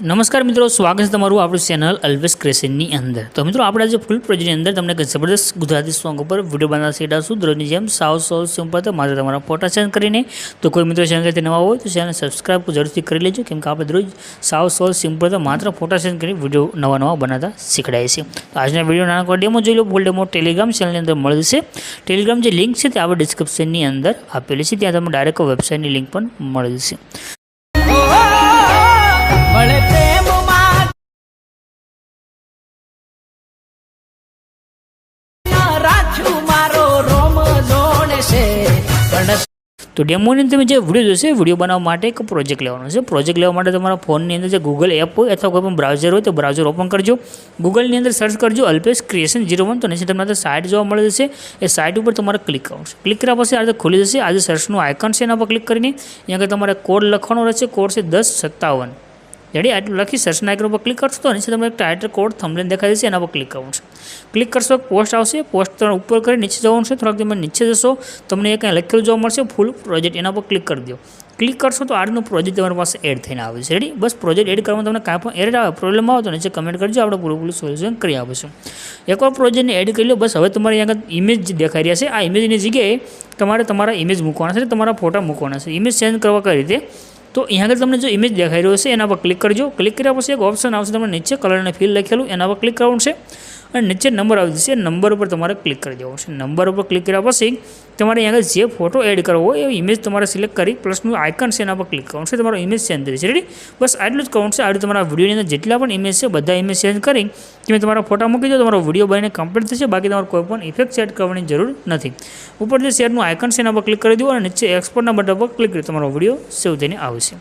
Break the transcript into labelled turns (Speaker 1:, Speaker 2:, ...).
Speaker 1: નમસ્કાર મિત્રો, સ્વાગત છે તમારું આપણું ચેનલ અલ્વેઝ ક્રિએશનની અંદર। તો મિત્રો આપણે આજે ફૂલ પ્રોજેક્ટની અંદર તમને એક જબરદસ્ત ગુજરાતી સોંગ ઉપર વિડીયો બનાવવા શીખડાવશું। દરરોજની જેમ સાવ સિમ્પલ તો માત્ર તમારા ફોટા સેન્ડ કરીને। તો કોઈ મિત્રો ચેનલ કરતી નવા હોય તો ચેનલ સબસ્ક્રાઈબ જરૂરથી કરી લેજો, કેમ કે આપણે દરરોજ સાવ સિમ્પલ તો માત્ર ફોટા સેન્ડ કરીને વિડીયો નવા બનાવતા શીખડાય છે। તો આજના વિડીયો નાનકડો ડેમો જોઈ લો। ફૂલ ડેમો ટેલિગ્રામ ચેનલની અંદર મળી જશે। ટેલિગ્રામ જે લિંક છે તે આપણે ડિસ્ક્રિપ્શનની અંદર આપેલી છે, ત્યાં તમને ડાયરેક્ટ વેબસાઇટની લિંક પણ મળી જશે। તો ડેમોની તમે જે વિડીયો જોશે, વિડીયો બનાવવા માટે એક પ્રોજેક્ટ લેવાનો છે। પ્રોજેક્ટ લેવા માટે તમારા ફોનની અંદર જે ગૂગલ એપ હોય અથવા કોઈ પણ બ્રાઉઝર હોય તો બ્રાઉઝર ઓપન કરજો। ગૂગલની અંદર સર્ચ કરજો અલ્પેશ ક્રિએશન 01। તો નીચે તમને સાઇટ જોવા મળી જશે। એ સાઇટ ઉપર તમારે ક્લિક કરવાનું છે। ક્લિક કર્યા પછી આ રીતે ખુલી જશે। આજે સર્ચનું આઇકન છે, એના પર ક્લિક કરીને અહીંયા આગળ તમારે કોડ લખવાનો રહેશે। કોડ છે 1057। રેડી, આટલું લખી સર્ચના આઇકન પર ક્લિક કરશો તો નીચે તમને એક ટાઇટલ કોડ થંબનેલ દેખાઈ જશે, એના પર ક્લિક કરવાનું છે। ક્લિક કરશો પોસ્ટ આવશે, પોસ્ટ તમે ઉપર કરી નીચે જવાનું છે। થોડાક તમે નીચે જશો તમને એક લખેલું જોવા મળશે ફૂલ પ્રોજેક્ટ, એના પર ક્લિક કરી દો। ક્લિક કરશો તો આનો પ્રોજેક્ટ તમારી પાસે એડ થઈને આવે છે। રેડી, બસ પ્રોજેક્ટ એડ કરવામાં તમને કાંઈ પણ એડ આવે, પ્રોબ્લેમ આવે તો નીચે કમેન્ટ કરજો, આપણે પૂરું સોલ્યુશન કરી આપીશું। એકવાર પ્રોજેક્ટને એડ કરી લો, બસ હવે તમારે અહીંયા ઇમેજ દેખાઈ રહ્યા છે, આ ઇમેજની જગ્યાએ તમારે તમારા ઇમેજ મૂકવાના છે, તમારા ફોટા મૂકવાના છે। ઇમેજ ચેન્જ કરવા કઈ રીતે, તો અહીંયા આગળ તમને જો ઇમેજ દેખાઈ રહ્યો છે એના પર ક્લિક કરજો। ક્લિક કર્યા પછી એક ઓપ્શન આવશે, તમને નીચે કલર અને ફિલ લખેલું એના પર ક્લિક કરવાનું છે અને નીચે નંબર આવી જશે, નંબર ઉપર તમારે ક્લિક કરી દેવાનું છે। નંબર ઉપર ક્લિક કર્યા પછી તમારે અહીંયા આગળ જે ફોટો એડ કરવો હોય એ ઇમેજ તમારે સિલેક્ટ કરી પ્લસનું આઇકન છે એના પર ક્લિક કરવાનું છે, તમારો ઇમેજ ચેન્જ થઈ છે। રેડી, બસ આટલું જ કરવાનું છે। આ રીતે તમારા વિડીયોની અંદર જેટલા પણ ઇમેજ છે બધા ઇમેજ ચેન્જ કરી તમે તમારા ફોટા મૂકી દો, તમારો વિડીયો બનીને કમ્પ્લીટ થશે। બાકી તમારે કોઈ પણ ઇફેક્ટ સેટ કરવાની જરૂર નથી। ઉપર જે શેરનું આઇકન છે એના પર ક્લિક કરી દો અને નીચે એક્સપોર્ટના બટન પર ક્લિક કરી તમારો વિડીયો સેવ થઈને આવશે।